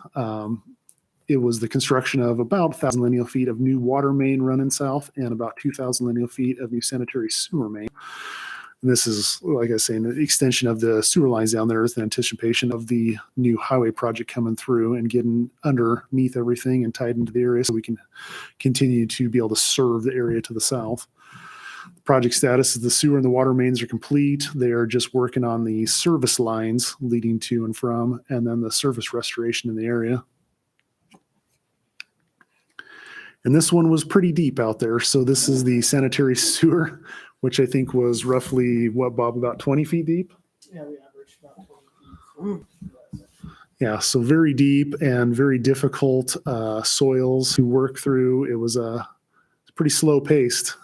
It was the construction of about 1,000 lineal feet of new water main running south and about 2,000 lineal feet of new sanitary sewer main. And this is, like I say, an extension of the sewer lines down there is in anticipation of the new highway project coming through and getting underneath everything and tied into the area so we can continue to be able to serve the area to the south. Project status is the sewer and the water mains are complete. They are just working on the service lines leading to and from, and then the surface restoration in the area. And this one was pretty deep out there. So this is the sanitary sewer, which I think was roughly, what, Bob, about 20 feet deep? Yeah, we average about 20 feet. Yeah, so very deep and very difficult soils to work through. It was a pretty slow paced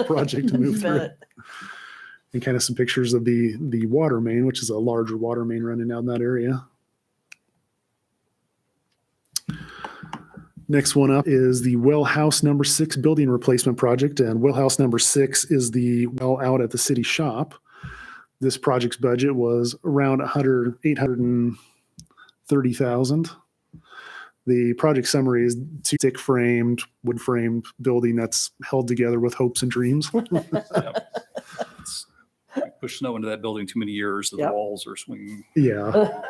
project to move through. And kind of some pictures of the water main, which is a larger water main running down that area. Next one up is the well house number 6 building replacement project. And well house number 6 is the well out at the city shop. This project's budget was around $830,000. The project summary is stick framed, wood framed building that's held together with hopes and dreams. Push snow into that building too many years, the Yep. walls are swinging. Yeah.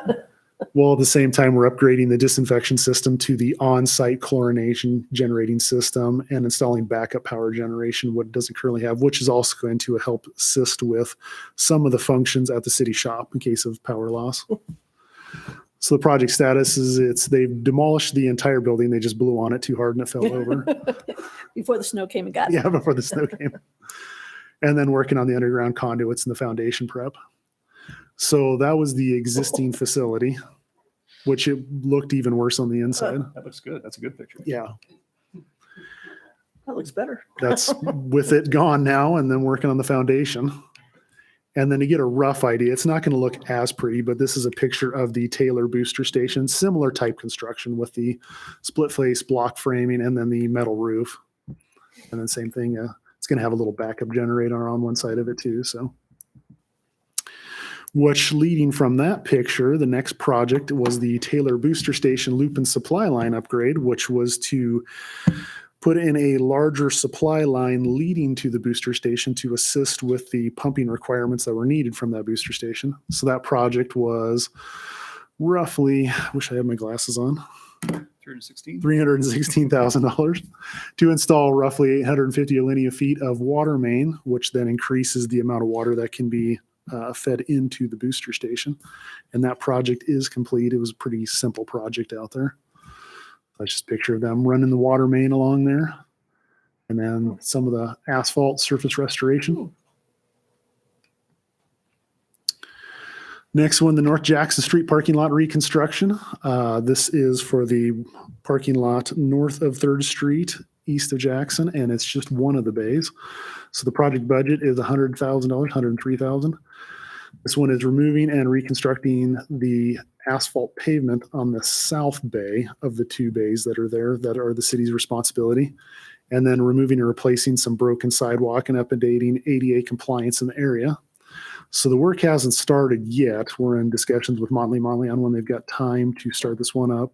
Well, at the same time, we're upgrading the disinfection system to the on-site chlorination generating system and installing backup power generation, what it doesn't currently have, which is also going to help assist with some of the functions at the city shop in case of power loss. So the project status is they've demolished the entire building. They just blew on it too hard and it fell over. Before the snow came and got it. Yeah, before the snow came. And then working on the underground conduits and the foundation prep. So that was the existing facility, which it looked even worse on the inside. That looks good. That's a good picture. Yeah, That looks better. that's with it gone now and then working on the foundation. And then to get a rough idea, it's not going to look as pretty, but this is a picture of the Taylor booster station, similar type construction with the split face block framing and then the metal roof. And then same thing, it's going to have a little backup generator on one side of it too. So, which leading from that picture, the next project was the Taylor booster station loop and supply line upgrade, which was to put in a larger supply line leading to the booster station to assist with the pumping requirements that were needed from that booster station. So that project was roughly, I wish I had my glasses on, $316,000 to install roughly 850 linear feet of water main, which then increases the amount of water that can be fed into the booster station. And that project is complete. It was a pretty simple project out there. That's just a picture of them running the water main along there. And then some of the asphalt surface restoration. Next one, the North Jackson Street parking lot reconstruction. This is for the parking lot north of 3rd Street, east of Jackson, and it's just one of the bays. So the project budget is $100,000, $103,000. This one is removing and reconstructing the asphalt pavement on the south bay of the 2 bays that are there that are the city's responsibility, and then removing and replacing some broken sidewalk and updating ADA compliance in the area. So the work hasn't started yet. We're in discussions with Motley on when they've got time to start this one up,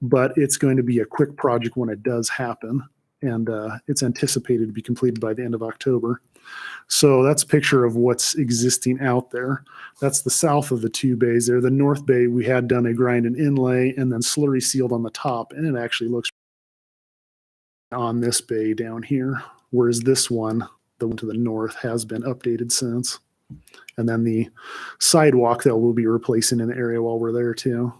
but it's going to be a quick project when it does happen. And it's anticipated to be completed by the end of October. So that's a picture of what's existing out there. That's the south of the two bays there. The north bay, we had done a grind and inlay and then slurry sealed on the top. And it actually looks on this bay down here. Whereas this one, the one to the north, has been updated since. And then the sidewalk that we'll be replacing in the area while we're there too.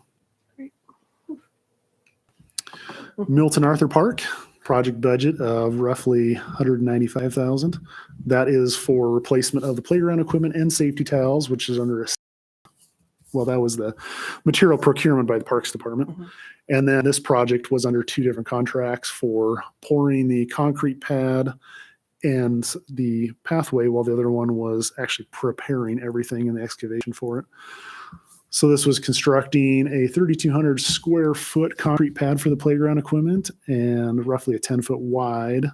Milton Arthur Park. Project budget of roughly $195,000. That is for replacement of the playground equipment and safety tiles, which is under that was the material procurement by the Parks Department. Mm-hmm. And then this project was under two different contracts for pouring the concrete pad and the pathway, while the other one was actually preparing everything in the excavation for it. So this was constructing a 3,200 square foot concrete pad for the playground equipment and roughly a 10-foot wide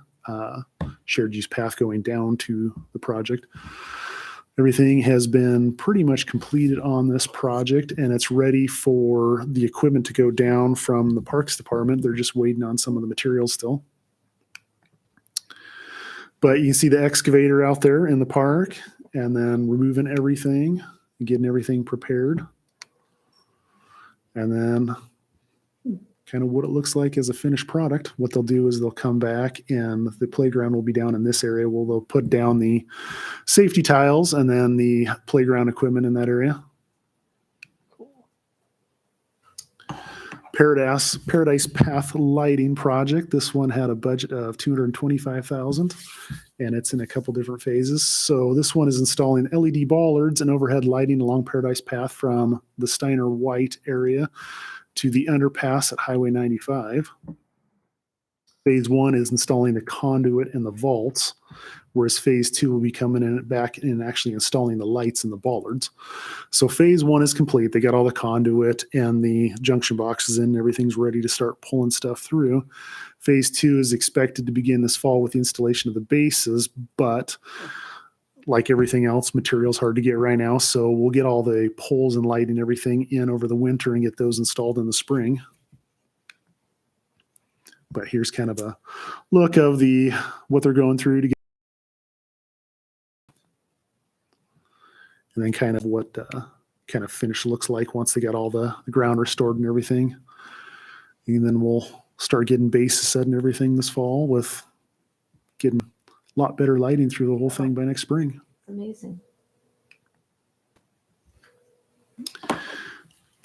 shared use path going down to the project. Everything has been pretty much completed on this project, and it's ready for the equipment to go down from the Parks Department. They're just waiting on some of the materials still. But you can see the excavator out there in the park, and then removing everything and getting everything prepared. And then kind of what it looks like as a finished product. What they'll do is they'll come back and the playground will be down in this area. Well, they'll put down the safety tiles and then the playground equipment in that area. Paradise Path Lighting Project. This one had a budget of $225,000 and it's in a couple different phases. So this one is installing LED bollards and overhead lighting along Paradise Path from the Steiner White area to the underpass at Highway 95. Phase 1 is installing the conduit and the vaults, whereas phase 2 will be coming in back and actually installing the lights and the bollards. So phase 1 is complete. They got all the conduit and the junction boxes in. Everything's ready to start pulling stuff through. Phase 2 is expected to begin this fall with the installation of the bases, but like everything else, material's hard to get right now. So we'll get all the poles and lighting, everything in over the winter and get those installed in the spring. But here's kind of a look of what they're going through to get. And then kind of what kind of finish looks like once they got all the ground restored and everything. And then we'll start getting bases set and everything this fall with getting a lot better lighting through the whole thing by next spring. Amazing.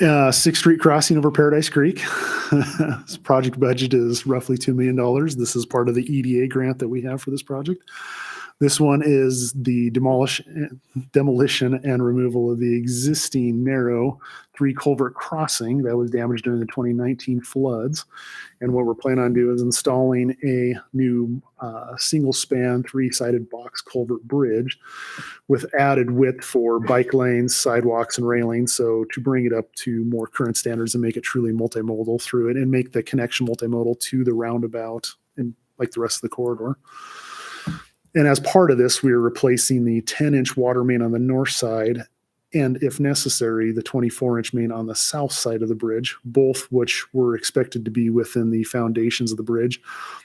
6th Street crossing over Paradise Creek. This project budget is roughly $2 million. This is part of the EDA grant that we have for this project. This one is the demolition and removal of the existing narrow 3-culvert crossing that was damaged during the 2019 floods. And what we're planning on doing is installing a new single-span 3-sided box culvert bridge with added width for bike lanes, sidewalks, and railings. So to bring it up to more current standards and make it truly multimodal through it and make the connection multimodal to the roundabout and like the rest of the corridor. And as part of this, we are replacing the 10-inch water main on the north side and, if necessary, the 24-inch main on the south side of the bridge, both which were expected to be within the foundations of the bridge.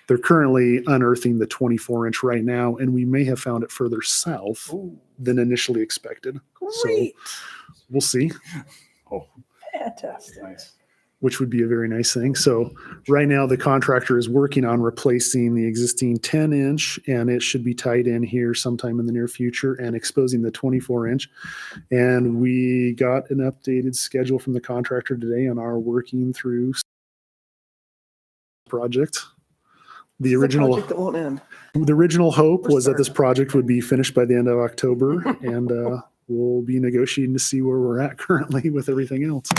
They're currently unearthing the 24-inch right now, and we may have found it further south than initially expected. Great. So we'll see. Fantastic. Nice. Which would be a very nice thing. So right now the contractor is working on replacing the existing 10-inch and it should be tied in here sometime in the near future and exposing the 24-inch. And we got an updated schedule from the contractor today and are working through project. The original project that won't end. The original hope was that this project would be finished by the end of October and we'll be negotiating to see where we're at currently with everything else.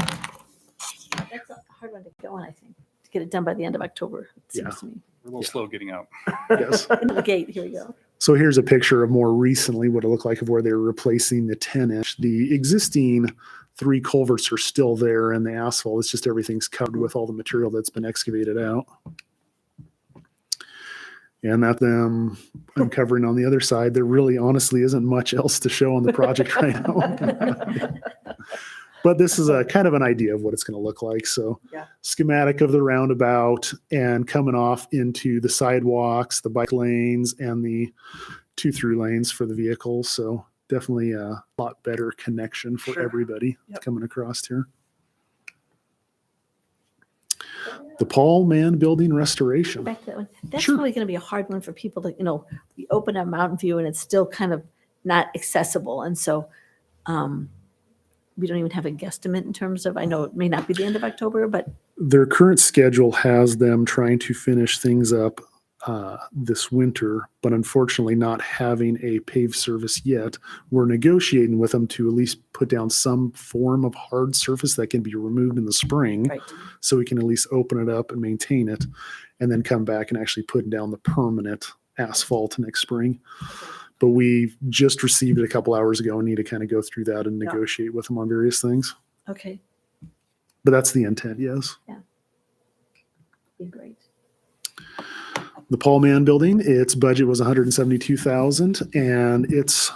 That's a hard one to go on, I think, to get it done by the end of October, it seems Yeah. to me. We're a little slow getting out. Yes. Into the gate, here we go. So here's a picture of more recently what it looked like of where they were replacing the 10-inch. The existing 3 culverts are still there and the asphalt. It's just everything's covered with all the material that's been excavated out. And that them uncovering on the other side, there really honestly isn't much else to show on the project right now. But this is a kind of an idea of what it's going to look like. So Yeah. schematic of the roundabout and coming off into the sidewalks, the bike lanes, and the 2 through lanes for the vehicles. So definitely a lot better connection for Sure. everybody Yep. coming across here. The Paul Mann Building restoration. Back to that one. That's Sure. really going to be a hard one for people to, we open a mountain view and it's still kind of not accessible. And so we don't even have a guesstimate in terms of, I know it may not be the end of October, but Their current schedule has them trying to finish things up this winter, but unfortunately not having a paved service yet. We're negotiating with them to at least put down some form of hard surface that can be removed in the spring, right. so we can at least open it up and maintain it, and then come back and actually put down the permanent asphalt next spring. But we just received it a couple hours ago and need to kind of go through that and Yeah. negotiate with them on various things. Okay. But that's the intent, yes. Be great. The Paul Mann Building, its budget was $172,000, and its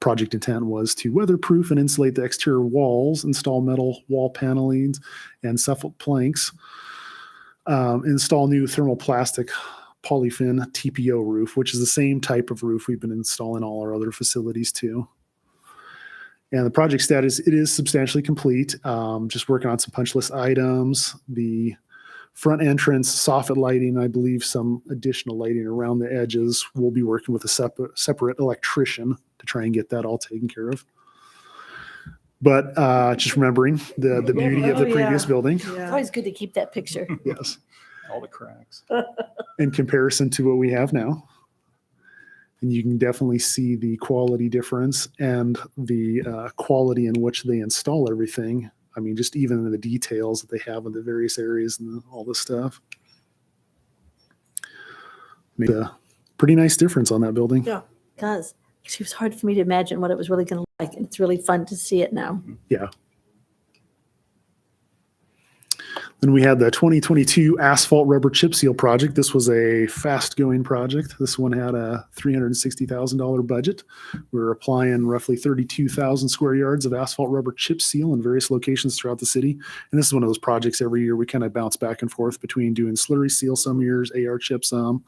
project intent was to weatherproof and insulate the exterior walls, install metal wall panelings and Suffolk planks, install new thermoplastic polyfin TPO roof, which is the same type of roof we've been installing all our other facilities too. And the project status, it is substantially complete. Just working on some punch list items. The front entrance, soffit lighting, I believe some additional lighting around the edges. We'll be working with a separate electrician to try and get that all taken care of. But just remembering the beauty of the Oh, previous yeah. building. It's always good to keep that picture. Yes. All the cracks. In comparison to what we have now. And you can definitely see the quality difference and the quality in which they install everything. I mean, just even the details that they have in the various areas and all this stuff. Made a pretty nice difference on that building. Yeah. It does. It was hard for me to imagine what it was really going to look like. And it's really fun to see it now. Yeah. Then we had the 2022 asphalt rubber chip seal project. This was a fast-going project. This one had a $360,000 budget. We were applying roughly 32,000 square yards of asphalt rubber chip seal in various locations throughout the city. And this is one of those projects every year we kind of bounce back and forth between doing slurry seal some years, AR chip some,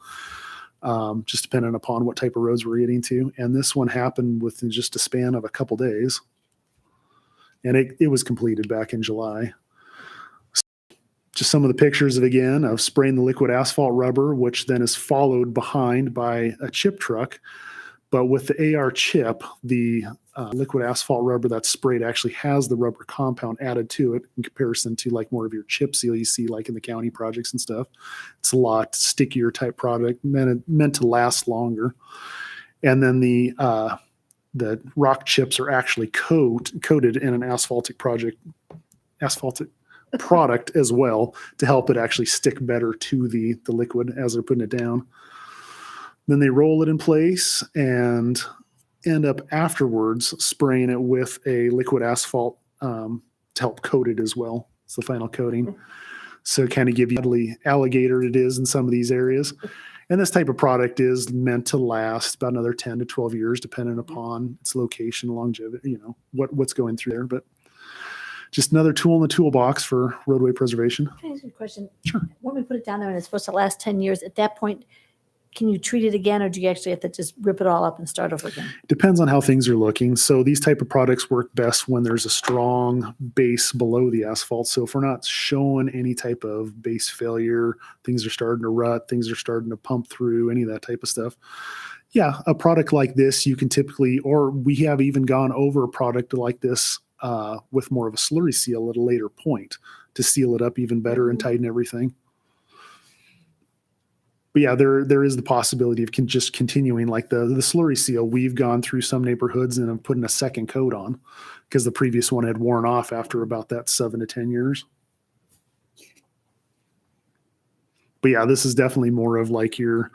just depending upon what type of roads we're getting to. And this one happened within just a span of a couple days. And it was completed back in July. Just some of the pictures of spraying the liquid asphalt rubber, which then is followed behind by a chip truck. But with the AR chip, the liquid asphalt rubber that's sprayed actually has the rubber compound added to it in comparison to like more of your chip seal you see like in the county projects and stuff. It's a lot stickier type product, meant to last longer. And then the rock chips are actually coated in an asphaltic product as well to help it actually stick better to the liquid as they're putting it down. Then they roll it in place and end up afterwards spraying it with a liquid asphalt to help coat it as well. It's the final coating. So kind of give you the alligator it is in some of these areas. And this type of product is meant to last about another 10 to 12 years, depending upon its location, longevity, what's going through there. But just another tool in the toolbox for roadway preservation. Can I ask you a question? Sure. When we put it down there and it's supposed to last 10 years, at that point, can you treat it again or do you actually have to just rip it all up and start over again? Depends on how things are looking. So these type of products work best when there's a strong base below the asphalt. So if we're not showing any type of base failure, things are starting to rut, things are starting to pump through, any of that type of stuff. Yeah, a product like this, you can typically, or we have even gone over a product like this with more of a slurry seal at a later point to seal it up even better and tighten everything. But yeah, there is the possibility of just continuing like the slurry seal. We've gone through some neighborhoods and have put in a second coat on because the previous one had worn off after about that 7 to 10 years. But yeah, this is definitely more of like your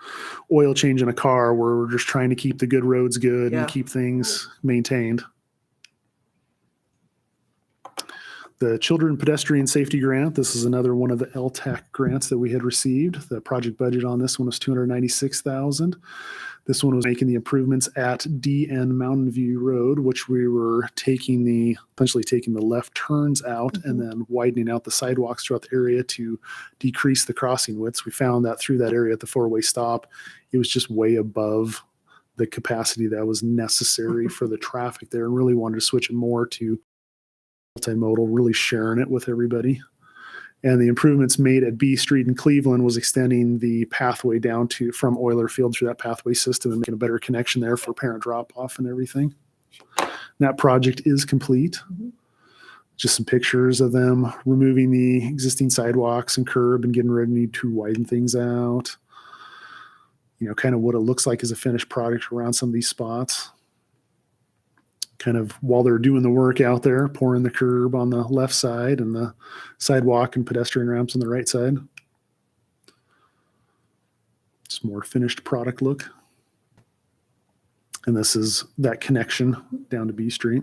oil change in a car where we're just trying to keep the good roads good Yeah. and keep things maintained. The Children Pedestrian Safety Grant, this is another one of the LTAC grants that we had received. The project budget on this one was $296,000. This one was making the improvements at DN Mountain View Road, which we were essentially taking the left turns out and then widening out the sidewalks throughout the area to decrease the crossing widths. We found that through that area at the four-way stop, it was just way above the capacity that was necessary for the traffic there, and really wanted to switch it more to multimodal, really sharing it with everybody. And the improvements made at B Street in Cleveland was extending the pathway down from Euler Field through that pathway system and making a better connection there for parent drop-off and everything. And that project is complete. Just some pictures of them removing the existing sidewalks and curb and getting ready to widen things out. You know, kind of what it looks like as a finished product around some of these spots. Kind of while they're doing the work out there, pouring the curb on the left side and the sidewalk and pedestrian ramps on the right side. Just more finished product look. And this is that connection down to B Street.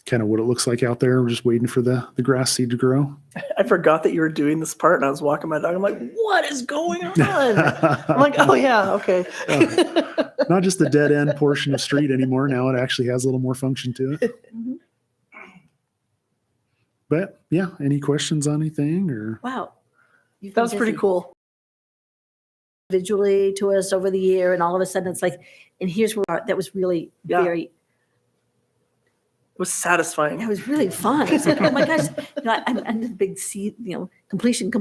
Kind of what it looks like out there. We're just waiting for the grass seed to grow. I forgot that you were doing this part, and I was walking my dog. I'm like, what is going on? I'm like, oh yeah, okay. Not just the dead end portion of street anymore. Now it actually has a little more function to it. But yeah, any questions on anything or? Wow. You've That been was pretty busy. cool. Individually to us over the year, and all of a sudden it's like, and here's where that was really Yeah. very, It was satisfying. it was really fun. It's like, oh my gosh, I'm the big C, completion.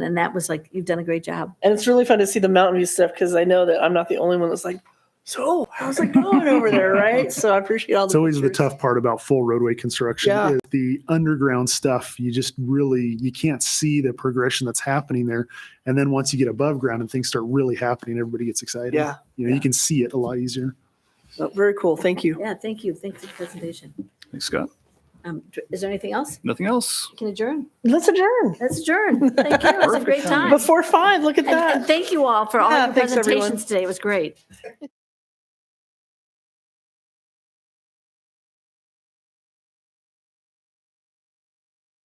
And that was like, you've done a great job. And it's really fun to see the Mountain View stuff because I know that I'm not the only one that's like, so how's it going over there, right? So I appreciate all the It's always the pictures. tough part about full roadway construction Yeah. is the underground stuff. You just really, you can't see the progression that's happening there. And then once you get above ground and things start really happening, everybody gets excited. Yeah. You know, you can see it a lot easier. So, very cool. Thank you. Yeah, thank you. Thanks for the presentation. Thanks, Scott. Is there anything else? Nothing else? You can adjourn. Let's adjourn. Let's adjourn. Thank you. It was a great time. Before 5, look at And that. thank you all for all Yeah, your thanks, everyone. presentations today. It was great.